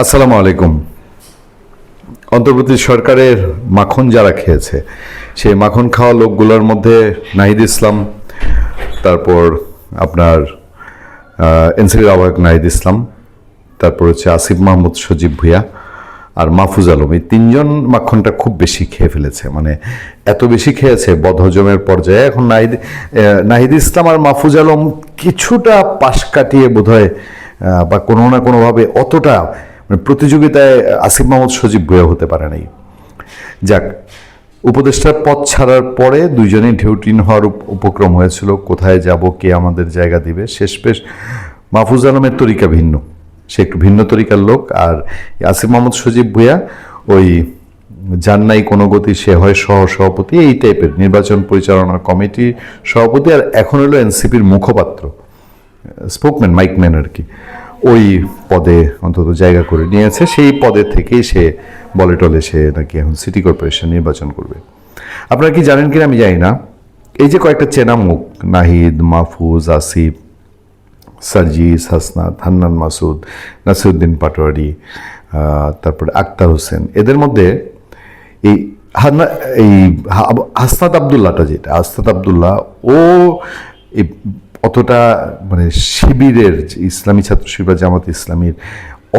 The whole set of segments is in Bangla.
আসসালামু আলাইকুম। অন্তর্বর্তী সরকারের মাখন যারা খেয়েছে, সেই মাখন খাওয়া লোকগুলোর মধ্যে নাহিদ ইসলাম, তারপর আপনার এনসিপির আহ্বায়ক নাহিদ ইসলাম, তারপর হচ্ছে আসিফ মাহমুদ সজীব ভুঁইয়া আর মাহফুজ আলম, এই তিনজন মাখনটা খুব বেশি খেয়ে ফেলেছে। মানে এত বেশি খেয়েছে বদহজমের পর্যায়ে। এখন নাহিদ ইসলাম আর মাহফুজ আলম কিছুটা পাশ কাটিয়ে বোধহয় বা কোনো না কোনোভাবে অতটা মানে প্রতিযোগিতায় আসিফ মাহমুদ সজীব ভুঁইয়া হতে পারে নাই। যাক, উপদেষ্টার পথ ছাড়ার পরে দুইজনেই ঢেউটিন হওয়ার উপক্রম হয়েছিল, কোথায় যাব, কে আমাদের জায়গা দিবে। শেষমেশ মাহফুজ আলমের তরিকা ভিন্ন, সে একটু ভিন্ন তরিকার লোক। আর আসিফ মাহমুদ সজীব ভুঁইয়া ওই যার নাই কোনো গতি, সে হয় সভাপতি, এই টাইপের নির্বাচন পরিচালনা কমিটি সভাপতি, আর এখন হলো এনসিপির মুখপাত্র, স্পোকম্যান, মাইকম্যান আর কি, ওই পদে অন্তত জায়গা করে নিয়েছে। সেই পদে থেকেই সে বলে টলে সে নাকি এখন সিটি কর্পোরেশন নির্বাচন করবে। আপনারা কি জানেন কিনা আমি জানি না, এই যে কয়েকটা চেনা মুখ, নাহিদ, মাহফুজ, আসিফ, সার্জিস, হাসনাত, হান্নান মাসুদ, নাসিরউদ্দিন পাটোয়ারি, তারপরে আক্তার হোসেন, এদের মধ্যে এই হাসনাত আবদুল্লাহটা, যেটা হাসনাত আবদুল্লাহ, ও অতটা মানে শিবিরের, ইসলামী ছাত্র শিবির, জামাত ইসলামীর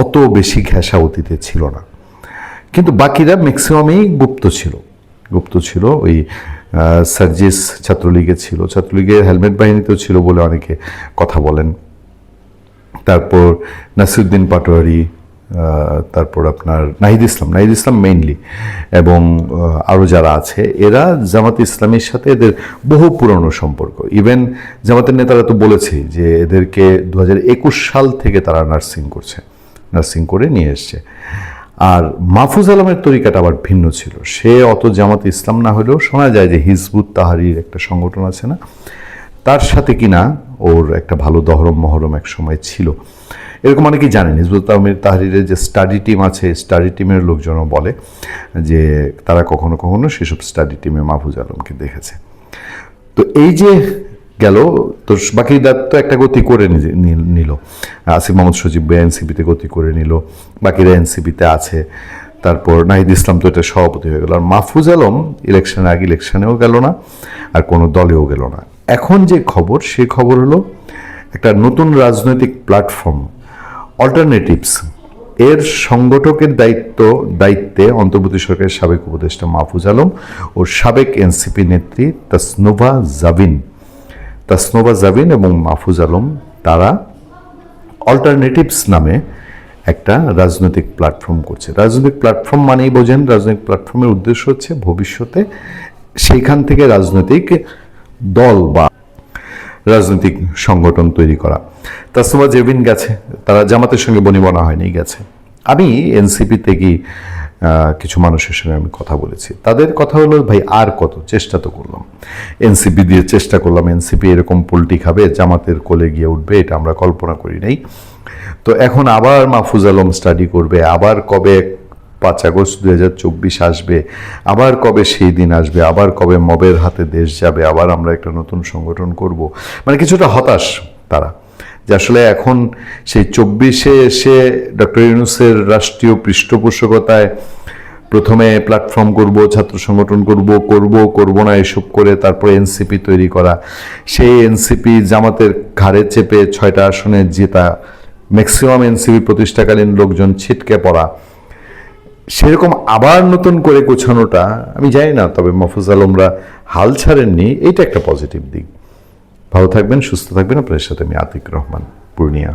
অত বেশি ঘেঁষা অতীতে ছিল না। কিন্তু বাকিরা ম্যাক্সিমামই গুপ্ত ছিল। ওই সার্জিস ছাত্রলীগে ছিল, ছাত্রলীগের হেলমেট বাহিনীতেও ছিল বলে অনেকে কথা বলেন। তারপর নাসিরউদ্দিন পাটোয়ারি, তারপর আপনার নাহিদ ইসলাম মেইনলি, এবং আরও যারা আছে, এরা জামাত ইসলামীর সাথে এদের বহু পুরনো সম্পর্ক। ইভেন জামাতের নেতারা তো বলেছে যে এদেরকে 2021 সাল থেকে তারা নার্সিং করে নিয়ে এসছে। আর মাহফুজ আলমের তরিকাটা আবার ভিন্ন ছিল। সে অত জামাত ইসলাম না হলেও শোনা যায় যে হিজবুত তাহরির একটা সংগঠন আছে না, তার সাথে কিনা ওর একটা ভালো দহরম মহরম এক সময় ছিল, এরকম অনেকেই জানেন। হিজবুত তাহরিরের যে স্টাডি টিম আছে, স্টাডি টিমের লোকজনও বলে যে তারা কখনো কখনো সেসব স্টাডি টিমে মাহফুজ আলমকে দেখেছে। তো এই যে গেল, তো বাকি দায়িত্ব একটা গতি করে নিল। আসিফ মাহমুদ সজীব এনসিপিতে গতি করে নিল, বাকিরা এনসিপিতে আছে। তারপর নাহিদ ইসলাম তো এটা সভাপতি হয়ে গেল। আর মাহফুজ আলম ইলেকশনের আগে ইলেকশনেও গেল না, আর কোনো দলেও গেল না। এখন যে খবর, সে খবর হলো একটা নতুন রাজনৈতিক প্ল্যাটফর্ম অল্টারনেটিভস এর সংগঠকের দায়িত্বে অন্তর্বর্তী সরকারের সাবেক উপদেষ্টা মাহফুজ আলম ও সাবেক এনসিপি নেত্রী তাসনোভা জাবিন এবং মাহফুজ আলম, তারা অল্টারনেটিভস নামে একটা রাজনৈতিক প্ল্যাটফর্ম করছে। রাজনৈতিক প্ল্যাটফর্ম মানেই বোঝেন, রাজনৈতিক প্ল্যাটফর্মের উদ্দেশ্য হচ্ছে ভবিষ্যতে সেইখান থেকে রাজনৈতিক দল বা রাজনৈতিক সংগঠন তৈরি করা। তাসনোভা জাবিন গেছে, তারা জামাতের সঙ্গে বনিবনা হয়নি, গেছে। আমি এনসিপি থেকে কিছু মানুষের সঙ্গে আমি কথা বলেছি, তাদের কথা হলো, ভাই আর কত চেষ্টা তো করলাম, এনসিপি দিয়ে চেষ্টা করলাম, এনসিপি এরকম পোল্টি খাবে, জামাতের কোলে গিয়ে উঠবে, এটা আমরা কল্পনা করি নাই। তো এখন আবার মাহফুজ আলম স্টাডি করবে, আবার কবে 5 আগস্ট 2024 আসবে, আবার কবে সেই দিন আসবে, আবার কবে মবের হাতে দেশ যাবে, আবার আমরা একটা নতুন সংগঠন করব। মানে কিছুটা হতাশ তারা, যে আসলে এখন সেই 24-এ এসে ডক্টর ইউনূসের রাষ্ট্রীয় পৃষ্ঠপোষকতায় প্রথমে প্ল্যাটফর্ম করব, ছাত্র সংগঠন করব না এসব করে তারপর এনসিপি তৈরি করা, সেই এনসিপি জামাতের ঘাড়ে চেপে 6টা আসনে জেতা, ম্যাক্সিমাম এনসিপি প্রতিষ্ঠাকালীন লোকজন ছিটকে পড়া, সেরকম আবার নতুন করে গোছানোটা আমি জানি না। তবে মাহফুজ আলমরা হাল ছাড়েননি, এইটা একটা পজিটিভ দিক। ভালো থাকবেন, সুস্থ থাকবেন। আপনাদের সাথে আমি আতিক রহমান, পূর্ণিয়া।